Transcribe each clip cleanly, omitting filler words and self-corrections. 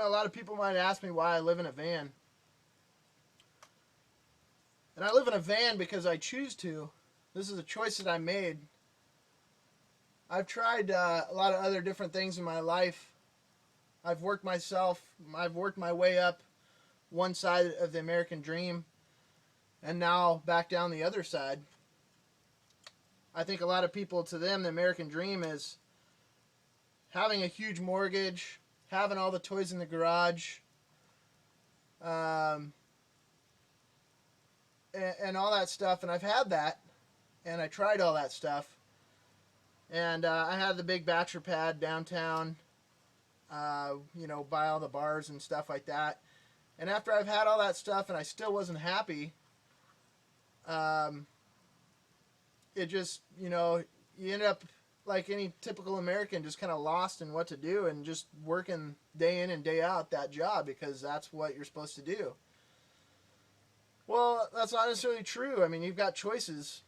A lot of people might ask me why I live in a van. And I live in a van because I choose to. This is a choice that I made. I've tried a lot of other different things in my life. I've worked my way up one side of the American dream and now back down the other side. I think a lot of people, to them, the American dream is having a huge mortgage, having all the toys in the garage, and all that stuff. And I've had that, and I tried all that stuff. And I had the big bachelor pad downtown, by all the bars and stuff like that. And after I've had all that stuff and I still wasn't happy, it just, you end up like any typical American, just kind of lost in what to do and just working day in and day out that job because that's what you're supposed to do. Well, that's not necessarily true. I mean, you've got choices.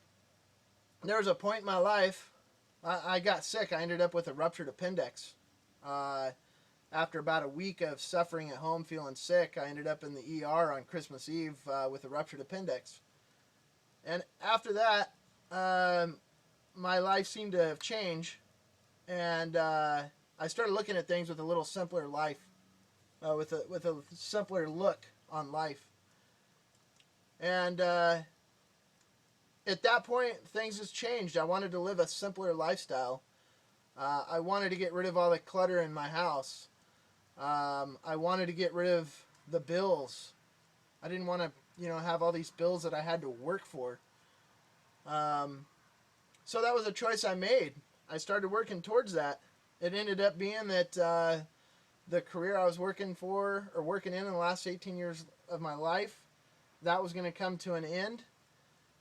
There was a point in my life, I got sick. I ended up with a ruptured appendix. After about a week of suffering at home, feeling sick, I ended up in the ER on Christmas Eve with a ruptured appendix. And after that, my life seemed to have changed, and I started looking at things with a little simpler life, with a simpler look on life. And at that point, things has changed. I wanted to live a simpler lifestyle. I wanted to get rid of all the clutter in my house. I wanted to get rid of the bills. I didn't want to, have all these bills that I had to work for. So that was a choice I made. I started working towards that. It ended up being that the career I was working in the last 18 years of my life, that was going to come to an end.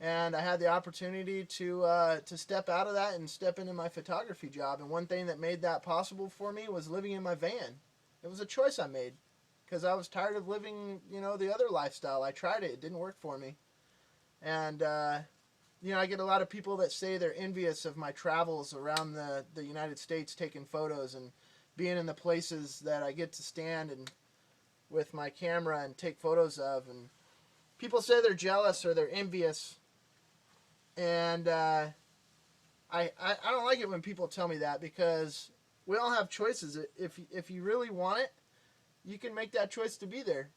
And I had the opportunity to step out of that and step into my photography job. And one thing that made that possible for me was living in my van. It was a choice I made because I was tired of living, the other lifestyle. I tried it. It didn't work for me. And, I get a lot of people that say they're envious of my travels around the United States taking photos and being in the places that I get to stand and with my camera and take photos of. And people say they're jealous or they're envious. And I don't like it when people tell me that because we all have choices. If you really want it, you can make that choice to be there.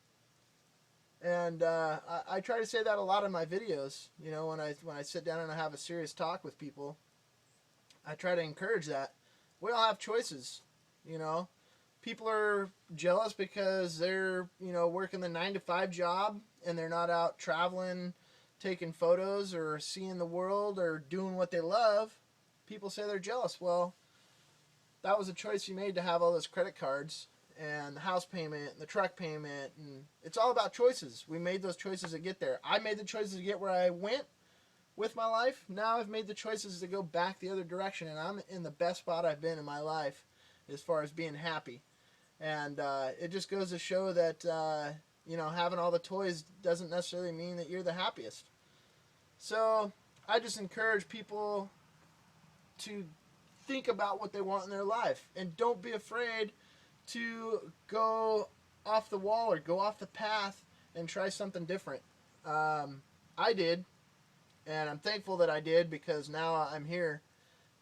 And I try to say that a lot in my videos. When I sit down and I have a serious talk with people, I try to encourage that. We all have choices. People are jealous because they're working the 9-to-5 job and they're not out traveling, taking photos or seeing the world or doing what they love. People say they're jealous. Well, that was a choice you made to have all those credit cards and the house payment and the truck payment, and it's all about choices. We made those choices to get there. I made the choices to get where I went with my life. Now I've made the choices to go back the other direction, and I'm in the best spot I've been in my life as far as being happy. And it just goes to show that having all the toys doesn't necessarily mean that you're the happiest. So I just encourage people to think about what they want in their life, and don't be afraid to go off the wall or go off the path and try something different. I did, and I'm thankful that I did because now I'm here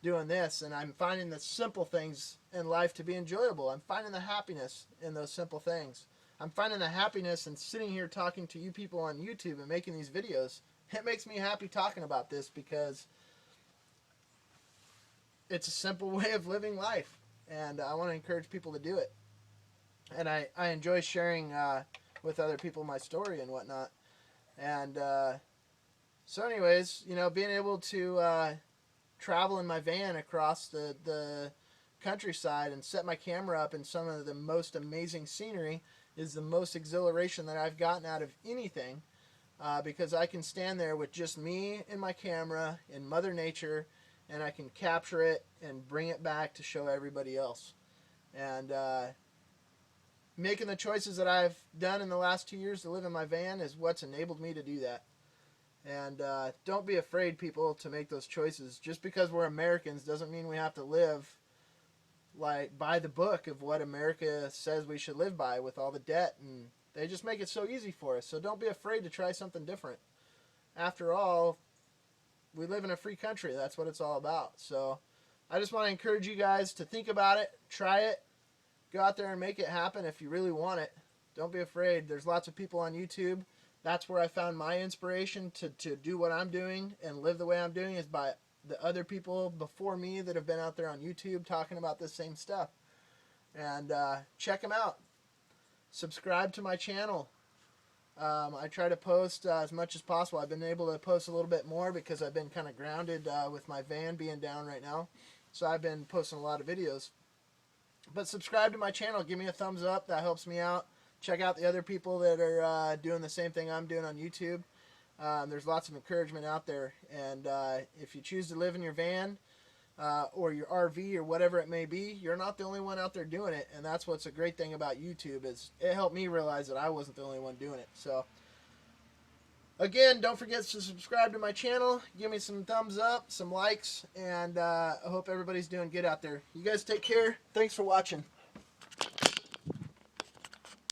doing this, and I'm finding the simple things in life to be enjoyable. I'm finding the happiness in those simple things. I'm finding the happiness in sitting here talking to you people on YouTube and making these videos. It makes me happy talking about this because it's a simple way of living life, and I want to encourage people to do it. And I enjoy sharing with other people my story and whatnot. And so anyways, being able to travel in my van across the countryside and set my camera up in some of the most amazing scenery is the most exhilaration that I've gotten out of anything, because I can stand there with just me and my camera in Mother Nature, and I can capture it and bring it back to show everybody else. And making the choices that I've done in the last 2 years to live in my van is what's enabled me to do that. And don't be afraid, people, to make those choices. Just because we're Americans doesn't mean we have to live like by the book of what America says we should live by with all the debt, and they just make it so easy for us. So don't be afraid to try something different. After all, we live in a free country. That's what it's all about. So I just want to encourage you guys to think about it, try it, go out there and make it happen if you really want it. Don't be afraid. There's lots of people on YouTube. That's where I found my inspiration to do what I'm doing and live the way I'm doing, is by the other people before me that have been out there on YouTube talking about this same stuff. And check them out. Subscribe to my channel. I try to post as much as possible. I've been able to post a little bit more because I've been kind of grounded with my van being down right now. So I've been posting a lot of videos. But subscribe to my channel. Give me a thumbs up. That helps me out. Check out the other people that are doing the same thing I'm doing on YouTube. There's lots of encouragement out there. And if you choose to live in your van or your RV or whatever it may be, you're not the only one out there doing it. And that's what's a great thing about YouTube, is it helped me realize that I wasn't the only one doing it. So again, don't forget to subscribe to my channel. Give me some thumbs up, some likes, and I hope everybody's doing good out there. You guys take care. Thanks for watching.